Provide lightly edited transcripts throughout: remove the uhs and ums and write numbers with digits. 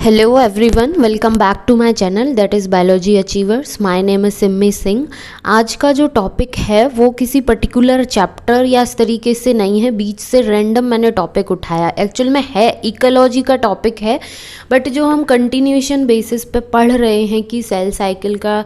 Hello everyone, welcome back to my channel that is Biology Achievers. My name is Simmi Singh. आज का जो topic है वो किसी पर्टिकुलर चैप्टर या इस तरीके से नहीं है, बीच से रैंडम मैंने टॉपिक उठाया। एक्चुअल में है इकोलॉजी का टॉपिक है, बट जो हम कंटिन्यूएशन बेसिस पे पढ़ रहे हैं कि सेल साइकिल का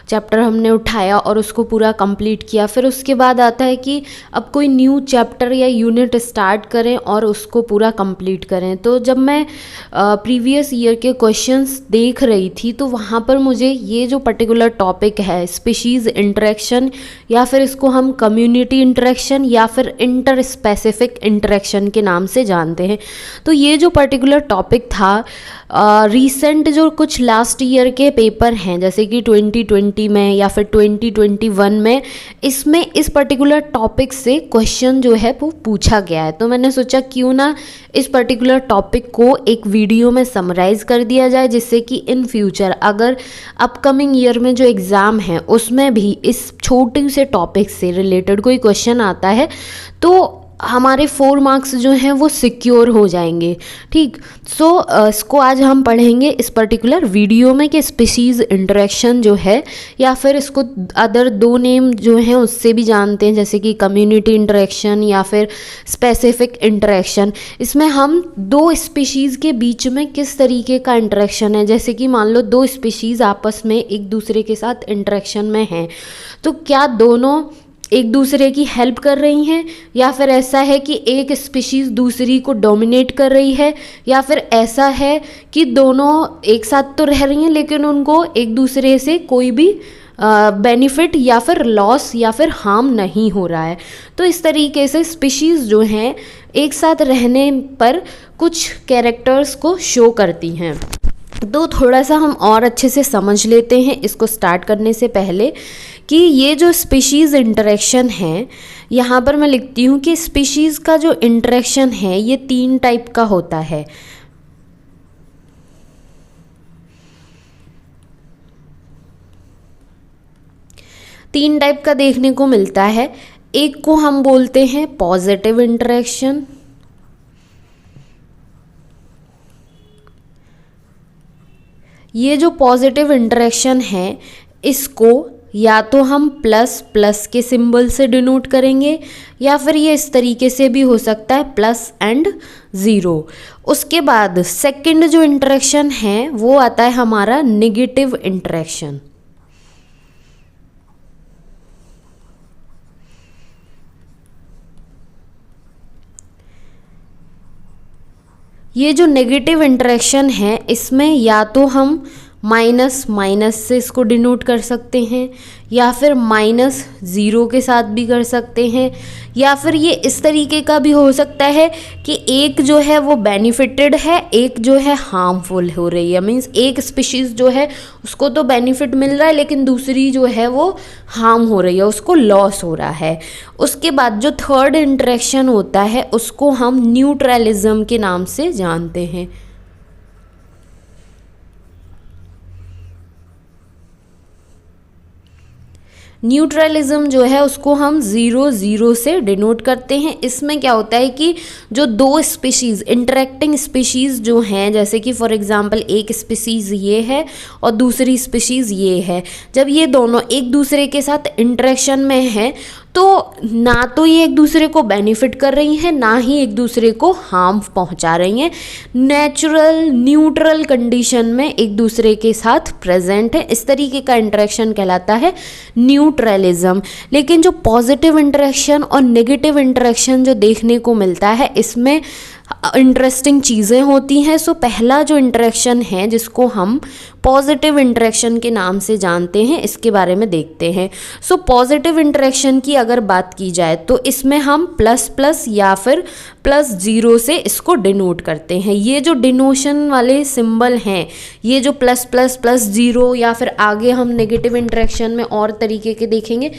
चैप्टर हमने उठाया और उसको पूरा कंप्लीट किया, फिर उसके बाद आता है कि अब कोई न्यू चैप्टर या यूनिट स्टार्ट करें और उसको पूरा कंप्लीट करें। तो जब मैं प्रीवियस ईयर के क्वेश्चंस देख रही थी तो वहाँ पर मुझे ये जो पर्टिकुलर टॉपिक है स्पीशीज़ इंटरेक्शन, या फिर इसको हम कम्युनिटी इंटरेक्शन या फिर इंटर स्पेसिफिक इंटरेक्शन के नाम से जानते हैं, तो ये जो पर्टिकुलर टॉपिक था रीसेंट जो कुछ लास्ट ईयर के पेपर हैं जैसे कि 2020 में या फिर 2021 में, इसमें इस पर्टिकुलर टॉपिक से क्वेश्चन जो है वो पूछा गया है। तो मैंने सोचा क्यों ना इस पर्टिकुलर टॉपिक को एक वीडियो में समराइज़ कर दिया जाए, जिससे कि इन फ्यूचर अगर अपकमिंग ईयर में जो एग्ज़ाम है उसमें भी इस छोटे से टॉपिक से रिलेटेड कोई क्वेश्चन आता है तो हमारे 4 मार्क्स जो हैं वो सिक्योर हो जाएंगे। ठीक, इसको आज हम पढ़ेंगे इस पर्टिकुलर वीडियो में कि स्पीशीज़ इंटरेक्शन जो है, या फिर इसको अदर 2 नेम जो हैं उससे भी जानते हैं जैसे कि कम्युनिटी इंटरेक्शन या फिर स्पेसिफिक इंटरेक्शन। इसमें हम 2 स्पीशीज़ के बीच में किस तरीके का इंटरेक्शन है, जैसे कि मान लो 2 स्पीशीज़ आपस में एक दूसरे के साथ इंटरेक्शन में हैं, तो क्या दोनों एक दूसरे की हेल्प कर रही हैं, या फिर ऐसा है कि एक स्पीशीज़ दूसरी को डोमिनेट कर रही है, या फिर ऐसा है कि दोनों एक साथ तो रह रही हैं लेकिन उनको एक दूसरे से कोई भी बेनिफिट या फिर लॉस या फिर हार्म नहीं हो रहा है। तो इस तरीके से स्पीशीज़ जो हैं एक साथ रहने पर कुछ कैरेक्टर्स को शो करती हैं। तो थोड़ा सा हम और अच्छे से समझ लेते हैं इसको स्टार्ट करने से पहले कि ये जो स्पीशीज़ इंटरेक्शन है, यहाँ पर मैं लिखती हूँ कि स्पीशीज़ का जो इंटरेक्शन है ये 3 टाइप का होता है। तीन टाइप का देखने को मिलता है। एक को हम बोलते हैं पॉजिटिव इंटरेक्शन, ये जो पॉजिटिव इंटरेक्शन है इसको या तो हम प्लस प्लस के सिंबल से डिनोट करेंगे, या फिर ये इस तरीके से भी हो सकता है प्लस एंड 0। उसके बाद सेकंड जो इंटरेक्शन है वो आता है हमारा नेगेटिव इंटरेक्शन। ये जो नेगेटिव इंटरेक्शन है इसमें या तो हम माइनस माइनस से इसको डिनोट कर सकते हैं, या फिर -0 के साथ भी कर सकते हैं, या फिर ये इस तरीके का भी हो सकता है कि एक जो है वो बेनिफिटेड है, एक जो है हार्मफुल हो रही है। मीन्स एक स्पीशीज़ जो है उसको तो बेनिफिट मिल रहा है लेकिन दूसरी जो है वो हार्म हो रही है, उसको लॉस हो रहा है। उसके बाद जो थर्ड इंटरेक्शन होता है उसको हम न्यूट्रलिज्म के नाम से जानते हैं। न्यूट्रलिज्म जो है उसको हम 0 से डिनोट करते हैं। इसमें क्या होता है कि जो 2 स्पीशीज़ इंटरेक्टिंग स्पीशीज़ जो हैं, जैसे कि फॉर एग्जांपल एक स्पीशीज़ ये है और दूसरी स्पीशीज़ ये है, जब ये दोनों एक दूसरे के साथ इंटरेक्शन में हैं तो ना तो ये एक दूसरे को बेनिफिट कर रही हैं ना ही एक दूसरे को हार्म पहुंचा रही हैं, नेचुरल न्यूट्रल कंडीशन में एक दूसरे के साथ प्रेजेंट है। इस तरीके का इंटरेक्शन कहलाता है न्यूट्रलिज्म। लेकिन जो पॉजिटिव इंटरेक्शन और नेगेटिव इंटरेक्शन जो देखने को मिलता है इसमें इंटरेस्टिंग चीज़ें होती हैं। सो पहला जो इंटरेक्शन है जिसको हम पॉजिटिव इंटरेक्शन के नाम से जानते हैं, इसके बारे में देखते हैं। सो पॉजिटिव इंटरेक्शन की अगर बात की जाए तो इसमें हम प्लस प्लस या फिर +0 से इसको डिनोट करते हैं। ये जो डिनोशन वाले सिंबल हैं, ये जो प्लस प्लस +0 या फिर आगे हम नेगेटिव इंटरेक्शन में और तरीके के देखेंगे,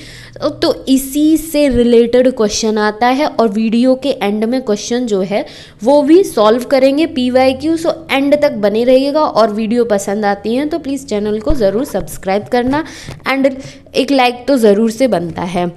तो इसी से रिलेटेड क्वेश्चन आता है और वीडियो के एंड में क्वेश्चन जो है वो भी सॉल्व करेंगे PYQ। सो एंड तक बने रहिएगा, और वीडियो पसंद आती हैं तो प्लीज़ चैनल को ज़रूर सब्सक्राइब करना एंड एक लाइक तो ज़रूर से बनता है।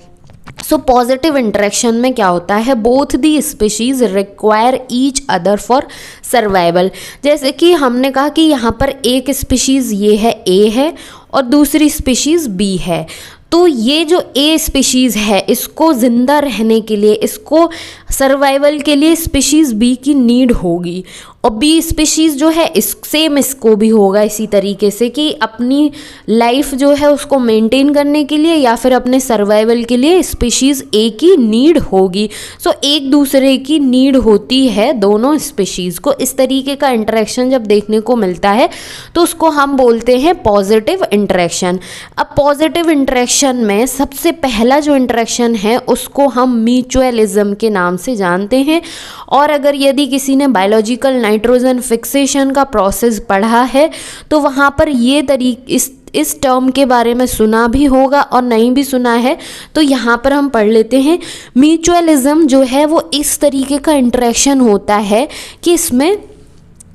सो पॉजिटिव इंटरेक्शन में क्या होता है, both the species require each other for survival. जैसे कि हमने कहा कि यहाँ पर एक स्पीशीज़ ये है, ए है, और दूसरी स्पीशीज़ बी है। तो ये जो ए स्पीशीज़ है, इसको ज़िंदा रहने के लिए, इसको सर्वाइवल के लिए स्पीशीज़ बी की नीड होगी, और बी स्पीशीज़ जो है इसको भी होगा इसी तरीके से कि अपनी लाइफ जो है उसको मेंटेन करने के लिए या फिर अपने सर्वाइवल के लिए स्पीशीज़ ए की नीड होगी। सो एक दूसरे की नीड होती है दोनों स्पीशीज़ को। इस तरीके का इंटरेक्शन जब देखने को मिलता है तो उसको हम बोलते हैं पॉजिटिव इंटरेक्शन। अब पॉजिटिव इंटरेक्शन में सबसे पहला जो इंटरेक्शन है उसको हम म्यूचुअलिज्म के नाम से जानते हैं। और अगर यदि किसी ने बायोलॉजिकल नाइट्रोजन फिक्सेशन का प्रोसेस पढ़ा है तो वहाँ पर ये इस टर्म के बारे में सुना भी होगा, और नहीं भी सुना है तो यहाँ पर हम पढ़ लेते हैं। म्यूचुअलिज्म जो है वो इस तरीके का इंटरेक्शन होता है कि इसमें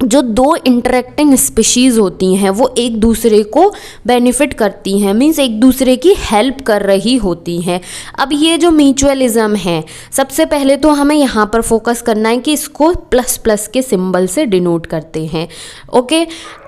जो दो इंटरेक्टिंग स्पीशीज़ होती हैं वो एक दूसरे को बेनिफिट करती हैं, मीन्स एक दूसरे की हेल्प कर रही होती हैं। अब ये जो म्यूचुअलिज्म है, सबसे पहले तो हमें यहाँ पर फोकस करना है कि इसको प्लस प्लस के सिंबल से डिनोट करते हैं, ओके।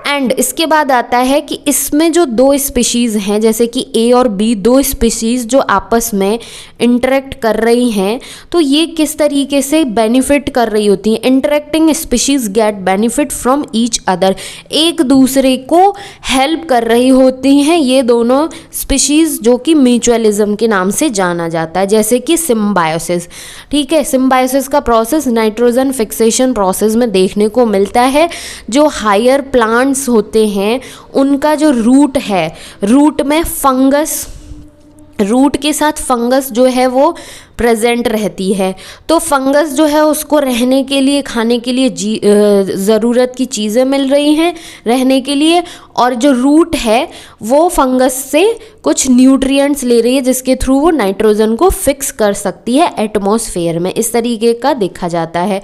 एंड इसके बाद आता है कि इसमें जो दो स्पीशीज़ हैं, जैसे कि ए और बी, दो स्पीशीज़ जो आपस में इंटरेक्ट कर रही हैं, तो ये किस तरीके से बेनिफिट कर रही होती हैं। Interacting species get benefit from each other, एक दूसरे को हेल्प कर रही होती हैं ये दोनों स्पीशीज़, जो कि म्यूचुअलिज्म के नाम से जाना जाता है। जैसे कि सिम्बायोसिस, ठीक है, सिम्बायोसिस का प्रोसेस नाइट्रोजन फिक्सेशन प्रोसेस में देखने को मिलता है। जो हायर प्लांट्स होते हैं उनका जो रूट है, रूट में फंगस, रूट के साथ फंगस जो है वो प्रेजेंट रहती है। तो फंगस जो है उसको रहने के लिए, खाने के लिए ज़रूरत की चीज़ें मिल रही हैं रहने के लिए, और जो रूट है वो फंगस से कुछ न्यूट्रिएंट्स ले रही है जिसके थ्रू वो नाइट्रोजन को फिक्स कर सकती है एटमॉस्फेयर में। इस तरीके का देखा जाता है।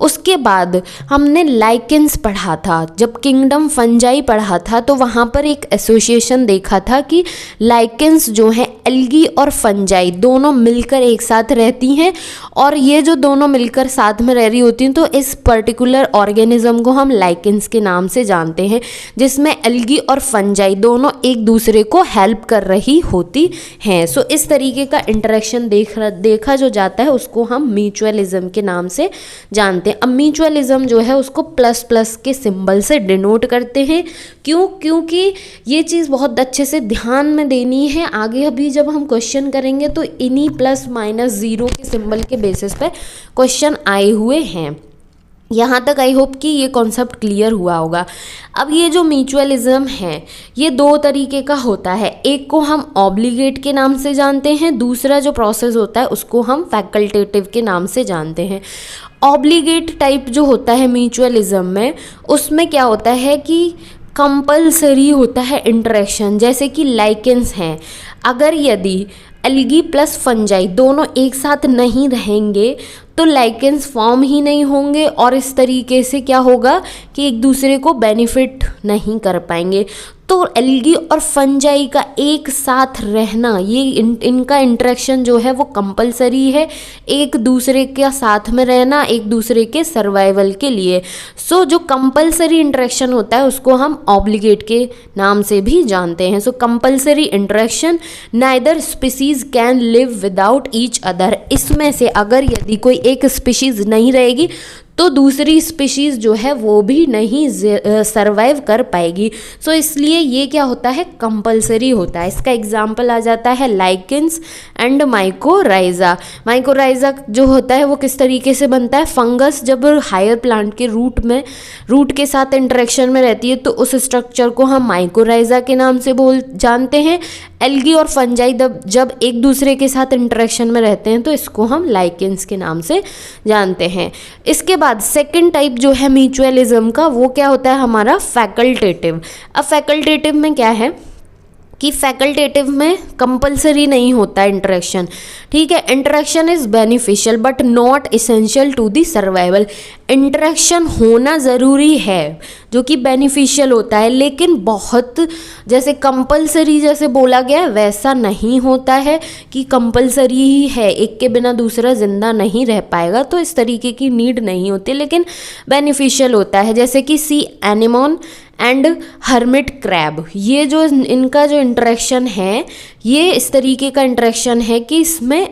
उसके बाद हमने लाइकेंस पढ़ा था, जब किंगडम फंजाई पढ़ा था तो वहाँ पर एक एसोसिएशन देखा था कि लाइकेंस जो है एल्गी और फंजाई दोनों मिलकर एक साथ रहती हैं, और ये जो दोनों मिलकर साथ में रह रही होती हैं तो इस पर्टिकुलर ऑर्गेनिज्म को हम लाइकेंस के नाम से जानते हैं, जिसमें एल्गी और फंजाई दोनों एक दूसरे को हेल्प कर रही होती हैं। सो इस तरीके का इंटरेक्शन देखा जो जाता है उसको हम म्यूचुअलिज्म के नाम से जानते हैं। अब म्यूचुअलिज्म जो है उसको प्लस प्लस के सिंबल से डिनोट करते हैं। क्यों? क्योंकि ये चीज़ बहुत अच्छे से ध्यान में देनी है। आगे अभी जब हम क्वेश्चन करेंगे तो इन्हीं प्लस माइनस ज़ीरो के सिंबल के बेसिस पे क्वेश्चन आए हुए हैं। यहाँ तक आई होप कि ये कॉन्सेप्ट क्लियर हुआ होगा। अब ये जो म्यूचुअलिज्म है ये दो तरीके का होता है, एक को हम ऑब्लिगेट के नाम से जानते हैं, दूसरा जो प्रोसेस होता है उसको हम फैकल्टेटिव के नाम से जानते हैं। ऑब्लिगेट टाइप जो होता है म्यूचुअलिज्म में, उसमें क्या होता है कि कंपल्सरी होता है इंटरेक्शन। जैसे कि लाइकेंस हैं, अगर यदि एल्गी प्लस फंजाई दोनों एक साथ नहीं रहेंगे तो लाइकेंस फॉर्म ही नहीं होंगे, और इस तरीके से क्या होगा कि एक दूसरे को बेनिफिट नहीं कर पाएंगे। तो एल्गी और फंजाई का एक साथ रहना, ये इनका इंटरेक्शन जो है वो कंपलसरी है, एक दूसरे के साथ में रहना एक दूसरे के सर्वाइवल के लिए। सो जो कंपलसरी इंटरेक्शन होता है उसको हम ऑब्लिगेट के नाम से भी जानते हैं। So compulsory interaction, neither species can live without each other, इसमें से अगर यदि कोई एक स्पीशीज नहीं रहेगी तो दूसरी स्पीशीज़ जो है वो भी नहीं सर्वाइव कर पाएगी। सो इसलिए ये क्या होता है, कंपलसरी होता है। इसका एग्जाम्पल आ जाता है लाइकेंस एंड माइकोराइजा। माइकोराइजा जो होता है वो किस तरीके से बनता है, फंगस जब हायर प्लांट के रूट के साथ इंटरेक्शन में रहती है तो उस स्ट्रक्चर को हम माइकोराइजा के नाम से जानते हैं। एल्गी और फंजाई जब एक दूसरे के साथ इंटरेक्शन में रहते हैं तो इसको हम लाइकेंस के नाम से जानते हैं। इसके बाद सेकंड टाइप जो है म्यूचुअलिज्म का, वो क्या होता है हमारा फैकल्टेटिव। अब फैकल्टेटिव में क्या है, कि फैकल्टेटिव में कंपलसरी नहीं होता इंटरेक्शन, ठीक है। Interaction is beneficial but not essential to the survival. Interaction होना ज़रूरी है जो कि बेनिफिशियल होता है, लेकिन बहुत जैसे कंपलसरी जैसे बोला गया है वैसा नहीं होता है कि कंपलसरी ही है, एक के बिना दूसरा ज़िंदा नहीं रह पाएगा, तो इस तरीके की नीड नहीं होती, लेकिन बेनिफिशियल होता है। जैसे कि सी एनिमोन एंड हर्मिट क्रैब, ये जो इनका जो इंटरेक्शन है ये इस तरीके का इंटरेक्शन है कि इसमें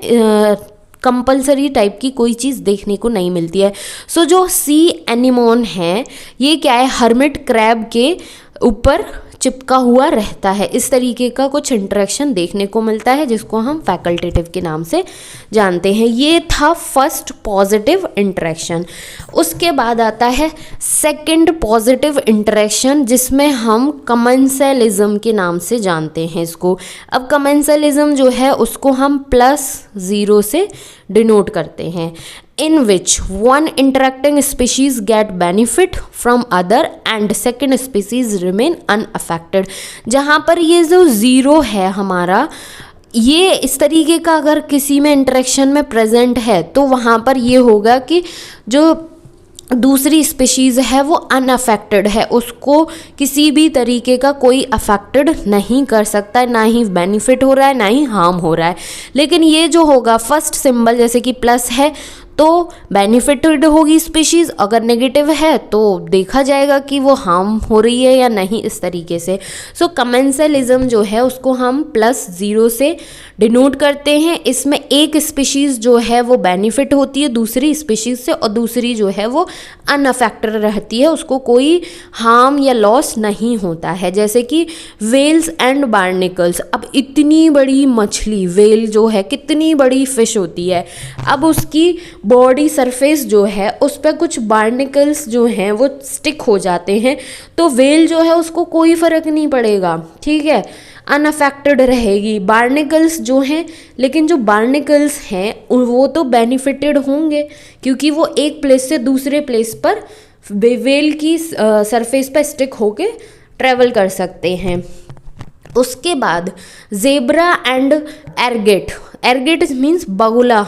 कंपलसरी टाइप की कोई चीज़ देखने को नहीं मिलती है। सो जो सी एनिमोन है ये क्या है, हर्मिट क्रैब के ऊपर चिपका हुआ रहता है। इस तरीके का कुछ इंटरेक्शन देखने को मिलता है जिसको हम फैकल्टेटिव के नाम से जानते हैं। ये था फर्स्ट पॉजिटिव इंटरेक्शन। उसके बाद आता है सेकंड पॉजिटिव इंटरेक्शन जिसमें हम कमेंसलिज्म के नाम से जानते हैं इसको। अब कमेंसलिज्म जो है उसको हम +0 से डिनोट करते हैं। In which one interacting species get benefit from other and second species remain unaffected। जहाँ पर ये जो ज़ीरो है हमारा, ये इस तरीके का अगर किसी में इंटरेक्शन में प्रेजेंट है तो वहाँ पर ये होगा कि जो दूसरी स्पीशीज़ है वो अनअफेक्टेड है, उसको किसी भी तरीके का कोई अफेक्टेड नहीं कर सकता है, ना ही बेनिफिट हो रहा है ना ही हार्म हो रहा है। लेकिन ये जो होगा फर्स्ट सिंबल जैसे कि प्लस है तो बेनिफिटेड होगी स्पीशीज़, अगर नेगेटिव है तो देखा जाएगा कि वो हार्म हो रही है या नहीं, इस तरीके से। सो कमेंसलिज्म जो है उसको हम +0 से डिनोट करते हैं। इसमें एक स्पीशीज़ जो है वो बेनिफिट होती है दूसरी स्पीशीज़ से और दूसरी जो है वो अनअफेक्टेड रहती है, उसको कोई हार्म या लॉस नहीं होता है। जैसे कि वेल्स एंड बार्निकल्स। अब इतनी बड़ी मछली वेल जो है कितनी बड़ी फिश होती है, अब उसकी बॉडी सरफेस जो है उस पर कुछ बार्निकल्स जो हैं वो स्टिक हो जाते हैं, तो वेल जो है उसको कोई फ़र्क नहीं पड़ेगा, ठीक है, अनअफेक्टेड रहेगी। बार्निकल्स जो हैं, लेकिन जो बार्निकल्स हैं वो तो बेनिफिटेड होंगे क्योंकि वो एक प्लेस से दूसरे प्लेस पर वेल की सरफेस पर स्टिक होके ट्रैवल कर सकते हैं। उसके बाद जेब्रा एंड एरगेट। एरगेट मीन्स बगुला,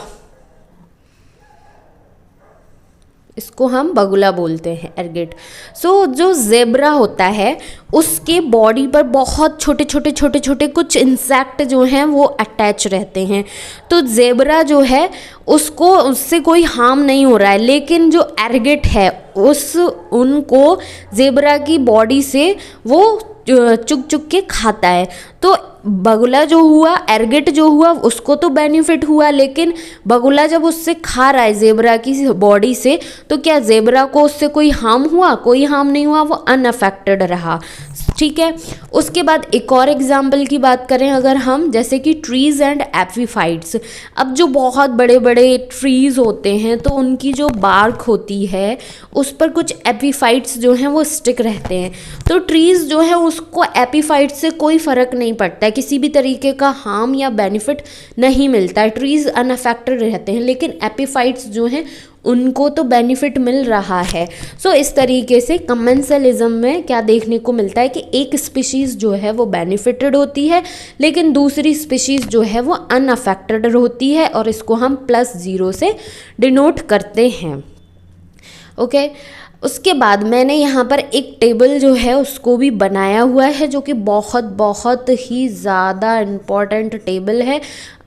इसको हम बगुला बोलते हैं, एरगेट। सो जो जेब्रा होता है उसके बॉडी पर बहुत छोटे छोटे छोटे छोटे कुछ इंसेक्ट जो हैं वो अटैच रहते हैं, तो जेब्रा जो है उसको उससे कोई हार्म नहीं हो रहा है, लेकिन जो एरगेट है उनको जेब्रा की बॉडी से वो चुग चुग के खाता है। तो बगुला जो हुआ, एरगेट जो हुआ, उसको तो बेनिफिट हुआ, लेकिन बगुला जब उससे खा रहा है जेब्रा की बॉडी से, तो क्या जेब्रा को उससे कोई हार्म हुआ? कोई हार्म नहीं हुआ, वो अनअफेक्टेड रहा, ठीक है। उसके बाद एक और एग्जाम्पल की बात करें अगर हम, जैसे कि ट्रीज़ एंड एपीफाइट्स। अब जो बहुत बड़े बड़े ट्रीज़ होते हैं तो उनकी जो बार्क होती है उस पर कुछ एपीफाइट्स जो हैं वो स्टिक रहते हैं, तो ट्रीज़ जो है उसको एपीफाइट से कोई फ़र्क नहीं पड़ता है, किसी भी तरीके का हार्म या बेनिफिट नहीं मिलता है, ट्रीज़ अनअफेक्टेड रहते हैं, लेकिन एपीफाइट्स जो हैं उनको तो बेनिफिट मिल रहा है। सो इस तरीके से कमेंसलिज्म में क्या देखने को मिलता है कि एक स्पीशीज़ जो है वो बेनिफिटेड होती है लेकिन दूसरी स्पीशीज़ जो है वो अनअफेक्टेड होती है, और इसको हम +0 से डिनोट करते हैं, ओके। उसके बाद मैंने यहाँ पर एक टेबल जो है उसको भी बनाया हुआ है जो कि बहुत बहुत ही ज़्यादा इम्पॉर्टेंट टेबल है।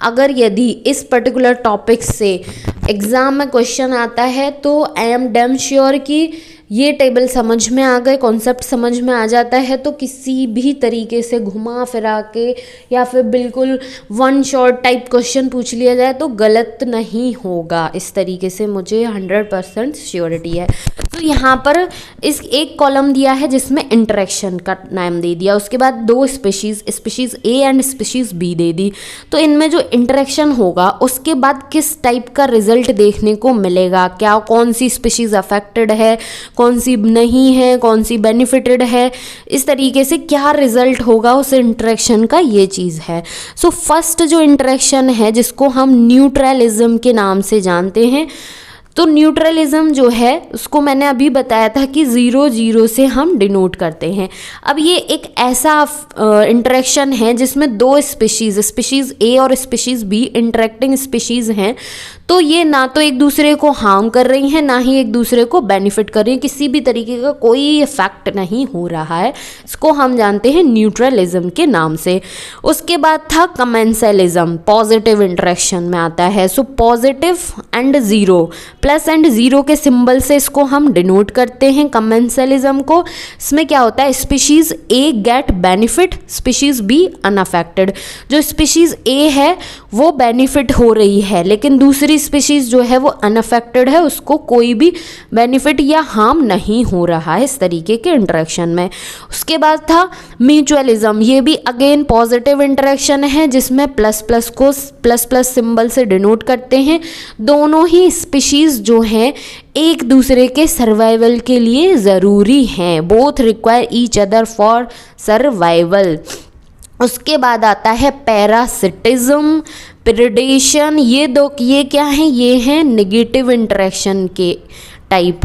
अगर यदि इस पर्टिकुलर टॉपिक से एग्ज़ाम में क्वेश्चन आता है तो आई एम डैम श्योर कि ये टेबल समझ में आ गए, कॉन्सेप्ट समझ में आ जाता है, तो किसी भी तरीके से घुमा फिरा के या फिर बिल्कुल वन शॉट टाइप क्वेश्चन पूछ लिया जाए तो गलत नहीं होगा, इस तरीके से मुझे 100% श्योरिटी है। तो यहाँ पर इस एक कॉलम दिया है जिसमें इंटरेक्शन का नाम दे दिया, उसके बाद 2 species A and species B दे दी। तो इनमें जो इंटरेक्शन होगा उसके बाद किस टाइप का रिजल्ट देखने को मिलेगा, क्या कौन सी स्पीशीज़ अफेक्टेड है, कौन सी नहीं है, कौन सी बेनिफिटेड है, इस तरीके से क्या रिजल्ट होगा उस इंटरेक्शन का, ये चीज़ है। सो फर्स्ट जो इंटरेक्शन है जिसको हम न्यूट्रलिज्म के नाम से जानते हैं, तो न्यूट्रलिज्म जो है उसको मैंने अभी बताया था कि 0 0 से हम डिनोट करते हैं। अब ये एक ऐसा इंटरेक्शन है जिसमें दो स्पीशीज़ ए और स्पीशीज़ बी इंटरेक्टिंग स्पीशीज़ हैं, तो ये ना तो एक दूसरे को हार्म कर रही हैं ना ही एक दूसरे को बेनिफिट कर रही हैं, किसी भी तरीके का कोई इफेक्ट नहीं हो रहा है। इसको हम जानते हैं न्यूट्रलिज्म के नाम से। उसके बाद था कमेंसलिज्म, पॉजिटिव इंटरेक्शन में आता है। So positive and zero, plus and zero के सिंबल से इसको हम डिनोट करते हैं कमेंसलिज्म को। इसमें क्या होता है, species A get benefit, species B unaffected. जो स्पीशीज़ ए है वो बेनिफिट हो रही है लेकिन दूसरी स्पीशीज़ जो है वो अनअफेक्टेड है, उसको कोई भी बेनिफिट या हार्म नहीं हो रहा है इस तरीके के इंटरेक्शन में। उसके बाद था म्यूचुअलिज्म, ये भी अगेन पॉजिटिव इंटरेक्शन है जिसमें प्लस प्लस को प्लस प्लस सिंबल से डिनोट करते हैं। दोनों ही स्पीशीज़ जो हैं एक दूसरे के सर्वाइवल के लिए ज़रूरी हैं, both require each other for survival. उसके बाद आता है पैरासिटिज्म, प्रेडेशन। ये क्या है, ये हैं नेगेटिव इंटरेक्शन के टाइप।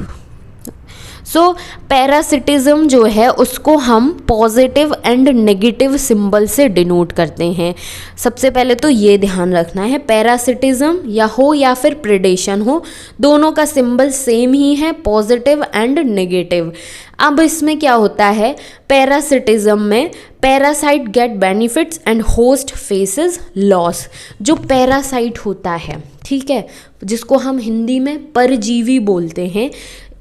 सो पैरासिटिज्म जो है उसको हम पॉजिटिव एंड नेगेटिव सिंबल से डिनोट करते हैं। सबसे पहले तो ये ध्यान रखना है, पैरासिटिज्म या फिर प्रेडेशन हो, दोनों का सिंबल सेम ही है, पॉजिटिव एंड नेगेटिव। अब इसमें क्या होता है, पैरासिटिज्म में parasite gate benefits and host faces loss. जो पैरासाइट होता है, ठीक है, जिसको हम हिंदी में परजीवी बोलते हैं,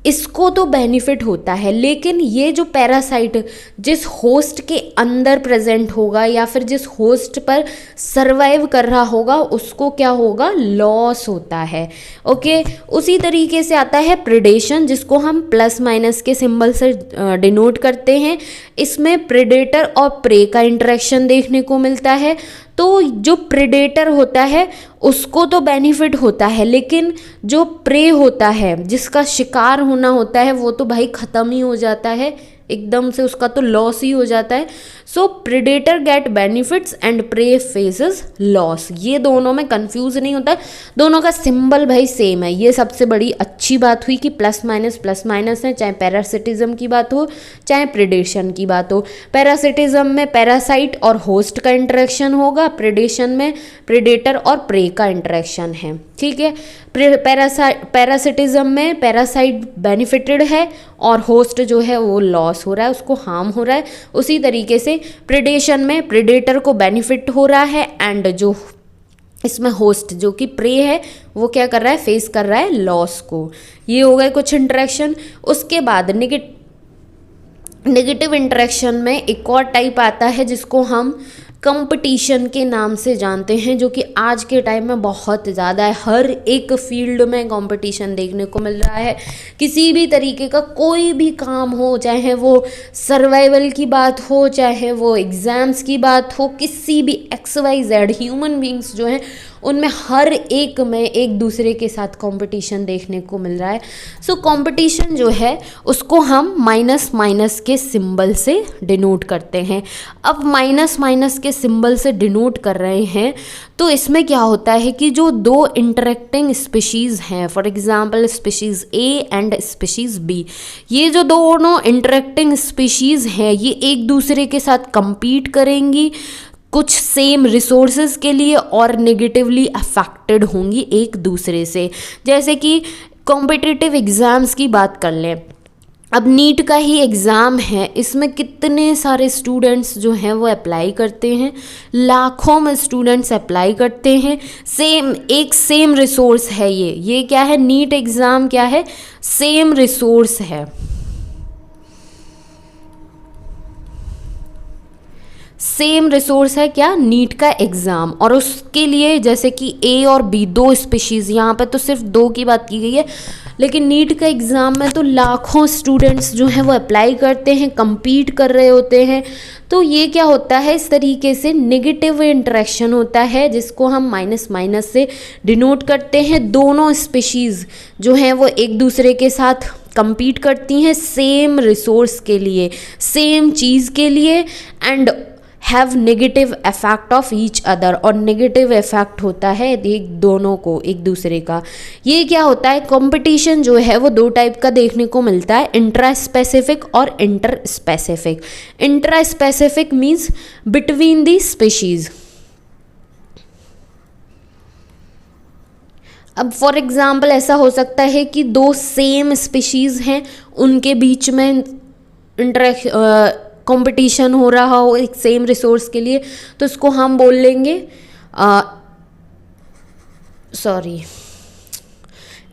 इसको तो बेनिफिट होता है, लेकिन ये जो पैरासाइट जिस होस्ट के अंदर प्रेजेंट होगा या फिर जिस होस्ट पर सरवाइव कर रहा होगा उसको क्या होगा, लॉस होता है। ओके, उसी तरीके से आता है प्रेडेशन, जिसको हम प्लस माइनस के सिंबल से डिनोट करते हैं। इसमें प्रेडेटर और प्रे का इंटरेक्शन देखने को मिलता है। तो जो प्रेडेटर होता है उसको तो बेनिफिट होता है, लेकिन जो प्रे होता है, जिसका शिकार होना होता है, वो तो भाई ख़त्म ही हो जाता है, एकदम से उसका तो लॉस ही हो जाता है। So predator gets benefits and prey faces loss. ये दोनों में कंफ्यूज नहीं होता है, दोनों का सिंबल भाई सेम है। ये सबसे बड़ी अच्छी बात हुई कि प्लस माइनस है, चाहे पैरासिटिज्म की बात हो चाहे प्रेडेशन की बात हो। पैरासिटिज्म में पैरासाइट और होस्ट का इंटरेक्शन होगा, प्रेडेशन में प्रेडेटर और प्रे का इंटरेक्शन है, ठीक है। पैरासिटिज्म में पैरासाइट बेनिफिटेड है और होस्ट जो है वो लॉस हो रहा है, उसको हार्म हो रहा है। उसी तरीके से प्रेडेशन में प्रेडेटर को बेनिफिट हो रहा है एंड जो इसमें होस्ट जो कि प्रे है वो क्या कर रहा है, फेस कर रहा है लॉस को। ये हो गए कुछ इंटरेक्शन। उसके बाद नेगेटिव इंटरेक्शन में एक और टाइप आता है जिसको हम कंपटीशन के नाम से जानते हैं, जो कि आज के टाइम में बहुत ज़्यादा है। हर एक फील्ड में कंपटीशन देखने को मिल रहा है। किसी भी तरीके का कोई भी काम हो, चाहे वो सर्वाइवल की बात हो, चाहे वो एग्ज़ाम्स की बात हो, किसी भी XYZ ह्यूमन बींग्स जो हैं उनमें हर एक में एक दूसरे के साथ कंपटीशन देखने को मिल रहा है। सो कंपटीशन जो है उसको हम माइनस के सिंबल से डिनोट करते हैं। अब माइनस के सिंबल से डिनोट कर रहे हैं तो इसमें क्या होता है कि जो दो इंटरेक्टिंग स्पीशीज़ हैं, for example species A and species B, ये जो दोनों इंटरेक्टिंग स्पीशीज़ हैं ये एक दूसरे के साथ compete करेंगी कुछ सेम रिसोर्सेज के लिए और नेगेटिवली अफेक्टेड होंगी एक दूसरे से। जैसे कि कॉम्पिटिटिव एग्ज़ाम्स की बात कर लें, अब नीट का ही एग्ज़ाम है, इसमें कितने सारे स्टूडेंट्स जो हैं वो अप्लाई करते हैं, लाखों में स्टूडेंट्स अप्लाई करते हैं। सेम रिसोर्स है ये क्या है, नीट एग्ज़ाम क्या है, सेम रिसोर्स है। सेम रिसोर्स है क्या, नीट का एग्ज़ाम। और उसके लिए जैसे कि ए और बी दो स्पीशीज़, यहाँ पर तो सिर्फ दो की बात की गई है, लेकिन नीट का एग्ज़ाम में तो लाखों स्टूडेंट्स जो हैं वो अप्लाई करते हैं, compete कर रहे होते हैं। तो ये क्या होता है, इस तरीके से नेगेटिव इंटरेक्शन होता है जिसको हम माइनस से डिनोट करते हैं। दोनों स्पीशीज़ जो हैं वो एक दूसरे के साथ compete करती हैं सेम रिसोर्स के लिए, सेम चीज़ के लिए, and have negative effect of each other, और नेगेटिव इफेक्ट होता है एक दोनों को, एक दूसरे का। ये क्या होता है, कंपटीशन जो है वो दो टाइप का देखने को मिलता है, इंट्रा स्पेसिफिक और inter specific. Intra specific means between the species. अब फॉर एग्जाम्पल ऐसा हो सकता है कि दो सेम स्पीशीज हैं, उनके बीच में कंपटीशन हो रहा हो एक सेम रिसोर्स के लिए, तो इसको हम बोल लेंगे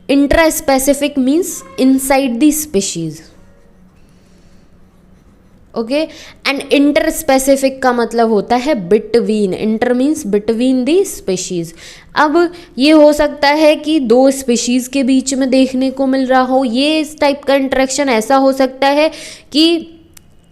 intra specific means inside the species, okay. And inter specific का मतलब होता है between, inter means between the species. अब ये हो सकता है कि दो स्पीशीज के बीच में देखने को मिल रहा हो, ये इस टाइप का इंटरेक्शन ऐसा हो सकता है कि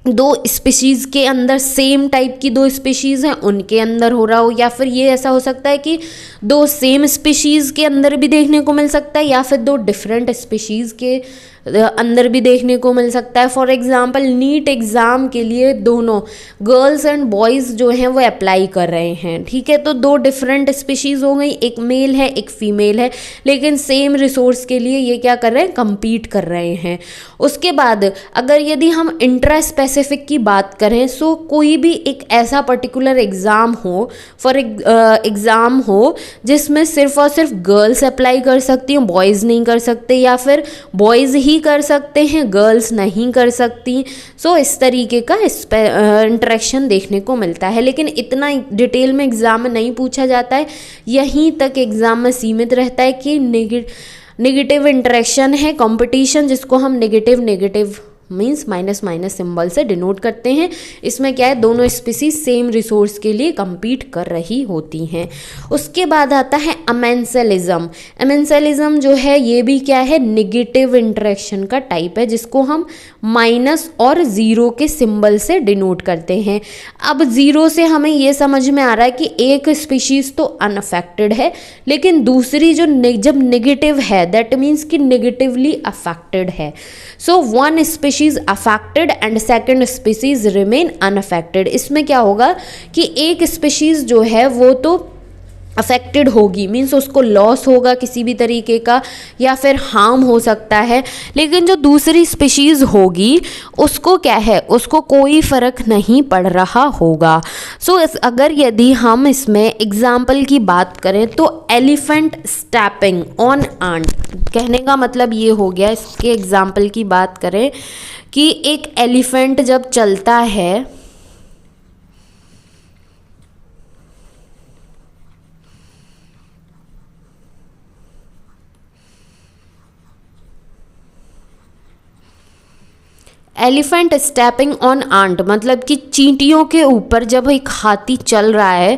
दो स्पीशीज़ के अंदर सेम टाइप की दो स्पीशीज़ हैं उनके अंदर हो रहा हो, या फिर ये ऐसा हो सकता है कि दो सेम स्पीशीज़ के अंदर भी देखने को मिल सकता है, या फिर दो डिफरेंट स्पीशीज़ के अंदर भी देखने को मिल सकता है। फॉर एग्जांपल नीट एग्ज़ाम के लिए दोनों गर्ल्स एंड बॉयज़ जो हैं वो अप्लाई कर रहे हैं, ठीक है। तो दो डिफरेंट स्पीशीज़ हो गई, एक मेल है एक फीमेल है, लेकिन सेम रिसोर्स के लिए ये क्या कर रहे हैं, कम्पीट कर रहे हैं। उसके बाद अगर यदि हम इंट्रा स्पेसिफिक की बात करें, सो कोई भी एक ऐसा पर्टिकुलर एग्ज़ाम हो, एग्ज़ाम हो जिसमें सिर्फ और सिर्फ गर्ल्स अप्लाई कर सकती हैं, बॉयज़ नहीं कर सकते, या फिर बॉयज़ ही कर सकते हैं गर्ल्स नहीं कर सकती। सो इस तरीके का इंटरेक्शन देखने को मिलता है, लेकिन इतना डिटेल में एग्ज़ाम में नहीं पूछा जाता है, यहीं तक एग्ज़ाम में सीमित रहता है कि नेगेटिव इंटरेक्शन है, कंपटीशन, जिसको हम negative means minus minus symbol से डिनोट करते हैं। इसमें क्या है, दोनों स्पीसीज सेम रिसोर्स के लिए compete कर रही होती हैं। उसके बाद आता है अमेंसेलिज्म। अमेंसेलिज्म जो है ये भी क्या है, नेगेटिव इंटरेक्शन का टाइप है, जिसको हम माइनस और ज़ीरो के सिंबल से डिनोट करते हैं। अब ज़ीरो से हमें ये समझ में आ रहा है कि एक स्पीशीज़ तो अनअफेक्टेड है, लेकिन दूसरी जो जब नेगेटिव है दैट मीन्स कि नेगेटिवली अफेक्टेड है। So one species affected and second species remain unaffected. इसमें क्या होगा कि एक स्पीशीज जो है वो तो अफेक्टेड होगी, मीन्स उसको लॉस होगा किसी भी तरीके का, या फिर हार्म हो सकता है, लेकिन जो दूसरी स्पीशीज़ होगी उसको क्या है, उसको कोई फ़र्क नहीं पड़ रहा होगा। सो अगर यदि हम इसमें एग्जाम्पल की बात करें तो एलिफेंट स्टैपिंग ऑन एंट, कहने का मतलब ये हो गया, इसके एग्जाम्पल की बात करें कि एक एलिफेंट जब चलता है एलिफेंट स्टेपिंग ऑन आंट, मतलब कि चींटियों के ऊपर जब एक हाथी चल रहा है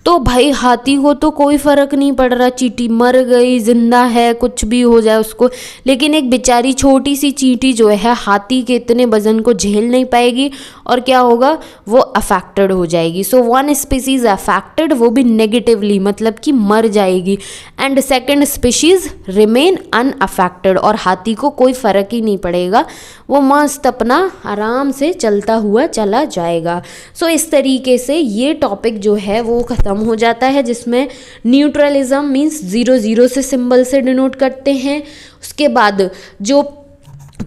तो भाई हाथी को तो कोई फ़र्क नहीं पड़ रहा, चींटी मर गई जिंदा है कुछ भी हो जाए उसको, लेकिन एक बेचारी छोटी सी चींटी जो है हाथी के इतने वजन को झेल नहीं पाएगी और क्या होगा, वो अफेक्टेड हो जाएगी। सो वन स्पीशीज़ अफेक्टेड, वो भी नेगेटिवली, मतलब कि मर जाएगी, and second species remain unaffected, और हाथी को कोई फ़र्क ही नहीं पड़ेगा, वो मस्त अपना आराम से चलता हुआ चला जाएगा। सो इस तरीके से ये टॉपिक जो है वो ख़त्म हो जाता है, जिसमें न्यूट्रलिज्म मीन्स 0 से सिंबल से डिनोट करते हैं। उसके बाद जो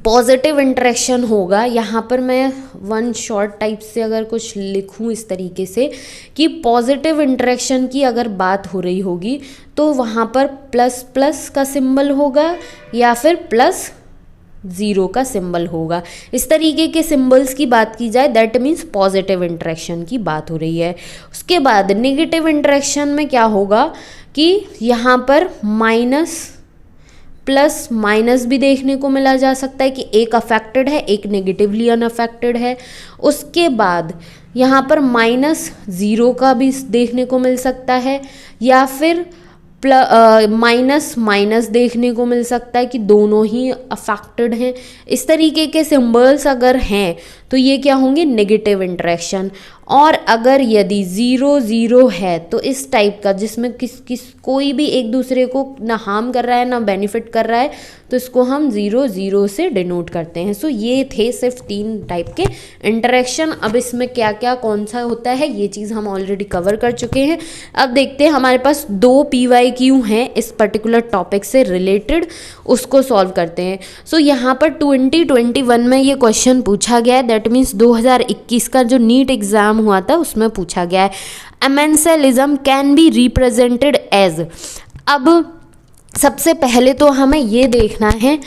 पॉजिटिव इंटरेक्शन होगा, यहाँ पर मैं वन शॉर्ट टाइप से अगर कुछ लिखूँ इस तरीके से कि पॉजिटिव इंटरेक्शन की अगर बात हो रही होगी तो वहाँ पर प्लस प्लस का सिंबल होगा या फिर प्लस 0 का सिंबल होगा। इस तरीके के सिंबल्स की बात की जाए दैट मीन्स पॉजिटिव इंटरेक्शन की बात हो रही है। उसके बाद नेगेटिव इंटरेक्शन में क्या होगा कि यहाँ पर माइनस प्लस माइनस भी देखने को मिला जा सकता है कि एक अफेक्टेड है एक नेगेटिवली अनअफेक्टेड है। उसके बाद यहाँ पर -0 का भी देखने को मिल सकता है, या फिर माइनस माइनस देखने को मिल सकता है कि दोनों ही अफेक्टेड हैं। इस तरीके के सिंबल्स अगर हैं तो ये क्या होंगे, नेगेटिव इंटरेक्शन। और अगर यदि 0 0 है तो इस टाइप का जिसमें कोई भी एक दूसरे को ना हार्म कर रहा है ना बेनिफिट कर रहा है, तो इसको हम 0 0 से डिनोट करते हैं। सो ये थे सिर्फ 3 टाइप के इंटरेक्शन। अब इसमें क्या क्या कौन सा होता है ये चीज़ हम ऑलरेडी कवर कर चुके हैं। अब देखते हैं, हमारे पास 2 PYQ हैं इस पर्टिकुलर टॉपिक से रिलेटेड, उसको सॉल्व करते हैं। सो यहाँ पर 2021 में ये क्वेश्चन पूछा गया है, दैट मीन्स 2021 का जो नीट एग्ज़ाम हुआ था उसमें पूछा गया है, एमेंसेलिज्म कैन बी रिप्रेजेंटेड एज। अब सबसे पहले तो हमें ये देखना है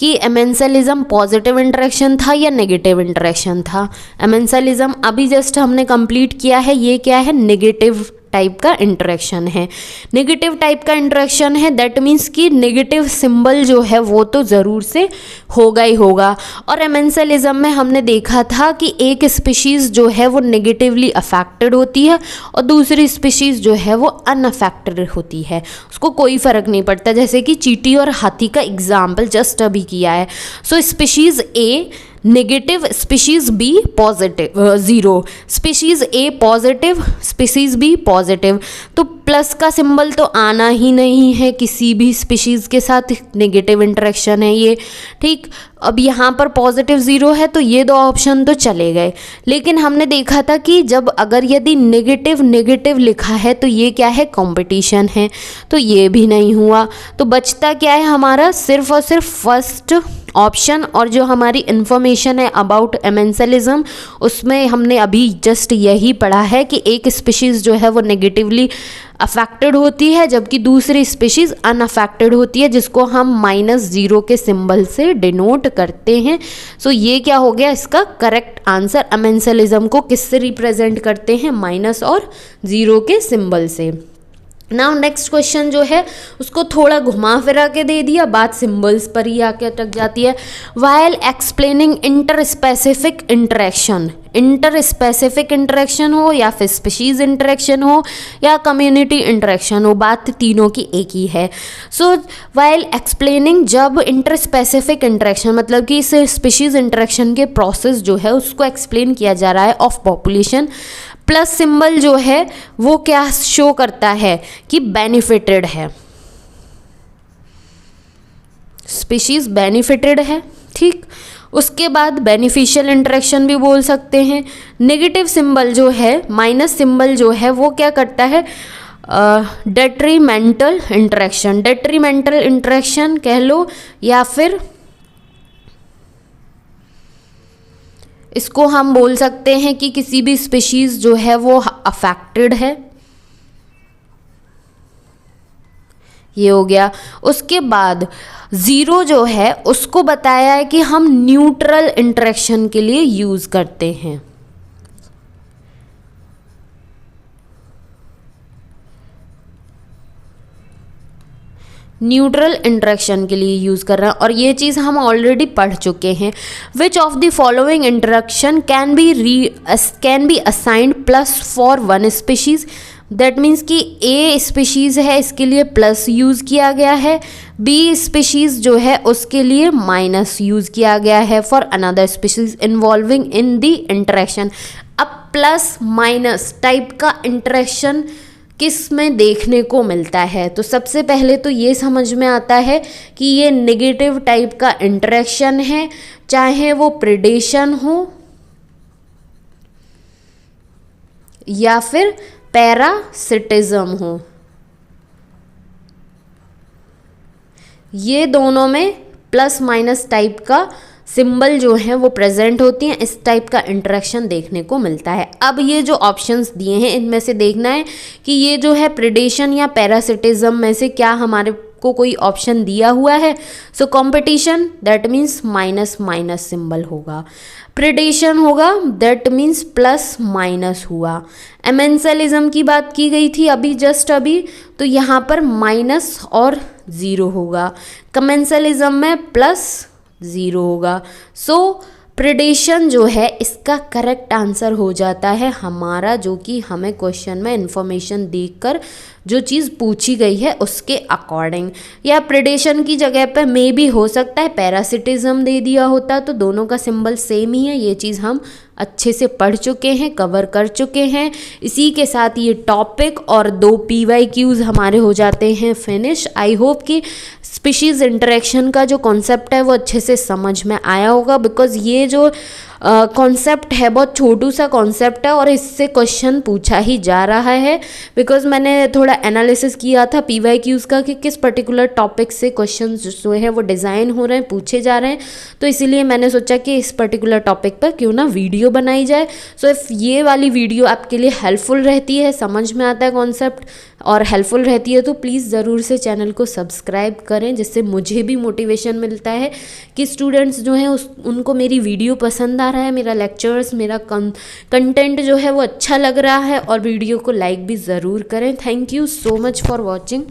कि एमेंसेलिज्म पॉजिटिव इंटरेक्शन था या नेगेटिव इंटरेक्शन था। एमेंसेलिज्म अभी जस्ट हमने कंप्लीट किया है, ये क्या है, नेगेटिव टाइप का इंटरेक्शन है। नेगेटिव टाइप का इंटरेक्शन है, दैट मीन्स कि नेगेटिव सिंबल जो है वो तो ज़रूर से होगा ही होगा। और एमेंसेलिज्म में हमने देखा था कि एक स्पीशीज़ जो है वो नेगेटिवली अफेक्टेड होती है और दूसरी स्पीशीज़ जो है वो अनअफेक्टेड होती है, उसको कोई फ़र्क नहीं पड़ता। जैसे कि चींटी और हाथी का एग्जाम्पल जस्ट अभी किया है। So species A negative, species B positive, 0, species A positive, species B positive, तो प्लस का सिंबल तो आना ही नहीं है किसी भी स्पीशीज़ के साथ, नेगेटिव इंटरेक्शन है ये, ठीक। अब यहाँ पर पॉजिटिव 0 है तो ये 2 ऑप्शन तो चले गए। लेकिन हमने देखा था कि जब अगर यदि नेगेटिव नेगेटिव लिखा है तो ये क्या है, कंपटीशन है, तो ये भी नहीं हुआ। तो बचता क्या है हमारा, सिर्फ और सिर्फ फर्स्ट ऑप्शन। और जो हमारी इन्फॉर्मेशन है अबाउट एमेंसेलिज्म उसमें हमने अभी जस्ट यही पढ़ा है कि एक स्पीशीज़ जो है वो नेगेटिवली अफेक्टेड होती है जबकि दूसरी स्पीशीज़ अनअफेक्टेड होती है, जिसको हम -0 के सिंबल से डिनोट करते हैं। सो ये क्या हो गया इसका करेक्ट आंसर। एमेंसेलिज्म को किससे रिप्रेजेंट करते हैं, माइनस और 0 के सिंबल से। नाउ नेक्स्ट क्वेश्चन जो है उसको थोड़ा घुमा फिरा के दे दिया, बात सिंबल्स पर ही आके अटक जाती है। While explaining inter specific interaction, inter specific interaction हो या फिर स्पीशीज़ इंटरेक्शन हो या कम्युनिटी इंटरेक्शन हो, बात तीनों की एक ही है। सो व्हाइल एक्सप्लेनिंग, जब इंटर स्पेसिफिक इंटरेक्शन मतलब कि इस स्पीशीज़ इंटरेक्शन के प्रोसेस जो है उसको एक्सप्लेन किया जा रहा है ऑफ पॉपुलेशन, प्लस सिंबल जो है वो क्या शो करता है कि बेनिफिटेड है, स्पीशीज बेनिफिटेड है, ठीक। उसके बाद बेनिफिशियल इंटरेक्शन भी बोल सकते हैं। नेगेटिव सिंबल जो है, माइनस सिंबल जो है वो क्या करता है, डेट्रीमेंटल इंटरेक्शन, डेट्रीमेंटल इंटरेक्शन कह लो या फिर इसको हम बोल सकते हैं कि किसी भी स्पीशीज़ जो है वो अफेक्टेड है, ये हो गया। उसके बाद 0 जो है उसको बताया है कि हम न्यूट्रल इंटरेक्शन के लिए यूज़ करते हैं। न्यूट्रल इंटरेक्शन के लिए यूज़ कर रहा है और ये चीज़ हम ऑलरेडी पढ़ चुके हैं। Which of the following interaction can be assigned plus for one species, that means कि ए स्पीशीज़ है इसके लिए प्लस यूज़ किया गया है, बी स्पीशीज़ जो है उसके लिए माइनस यूज़ किया गया है for another species involving in the interaction. अब प्लस माइनस टाइप का इंटरेक्शन किस में देखने को मिलता है, तो सबसे पहले तो ये समझ में आता है कि ये नेगेटिव टाइप का इंटरेक्शन है, चाहे वो प्रेडेशन हो या फिर पैरासिटिज्म हो, ये दोनों में प्लस माइनस टाइप का सिंबल जो है वो प्रेजेंट होती हैं, इस टाइप का इंटरेक्शन देखने को मिलता है। अब ये जो ऑप्शंस दिए हैं इनमें से देखना है कि ये जो है प्रेडेशन या पैरासिटिज्म में से क्या हमारे को कोई ऑप्शन दिया हुआ है। So competition that means minus minus symbol होगा, प्रेडेशन होगा दैट मीन्स प्लस माइनस हुआ। एमेंसेलिज्म की बात की गई थी अभी जस्ट अभी, तो यहाँ पर माइनस और 0 होगा। कमेंसलिज्म में प्लस 0 होगा। सो प्रेडेशन जो है इसका करेक्ट आंसर हो जाता है हमारा, जो कि हमें क्वेश्चन में इंफॉर्मेशन देखकर जो चीज़ पूछी गई है उसके अकॉर्डिंग, या प्रेडेशन की जगह पे मे भी हो सकता है पैरासिटिज्म दे दिया होता, तो दोनों का सिंबल सेम ही है। ये चीज़ हम अच्छे से पढ़ चुके हैं, कवर कर चुके हैं। इसी के साथ ये टॉपिक और 2 PYQs हमारे हो जाते हैं फिनिश। आई होप कि स्पीशीज़ इंटरेक्शन का जो कॉन्सेप्ट है वो अच्छे से समझ में आया होगा, बिकॉज ये जो कॉन्सेप्ट है बहुत छोटू सा कॉन्सेप्ट है और इससे क्वेश्चन पूछा ही जा रहा है। बिकॉज मैंने थोड़ा एनालिसिस किया था PYQs का कि किस पर्टिकुलर टॉपिक से क्वेश्चन जो है वो डिज़ाइन हो रहे हैं, पूछे जा रहे हैं, तो इसीलिए मैंने सोचा कि इस पर्टिकुलर टॉपिक पर क्यों ना वीडियो बनाई जाए। सो इफ़ ये वाली वीडियो आपके लिए हेल्पफुल रहती है, समझ में आता है कॉन्सेप्ट और हेल्पफुल रहती है, तो प्लीज़ ज़रूर से चैनल को सब्सक्राइब करें, जिससे मुझे भी मोटिवेशन मिलता है कि स्टूडेंट्स जो हैं उनको मेरी वीडियो पसंद आ रहा है, मेरा लेक्चर्स, मेरा कंटेंट जो है वो अच्छा लग रहा है, और वीडियो को लाइक भी ज़रूर करें। Thank you so much for watching.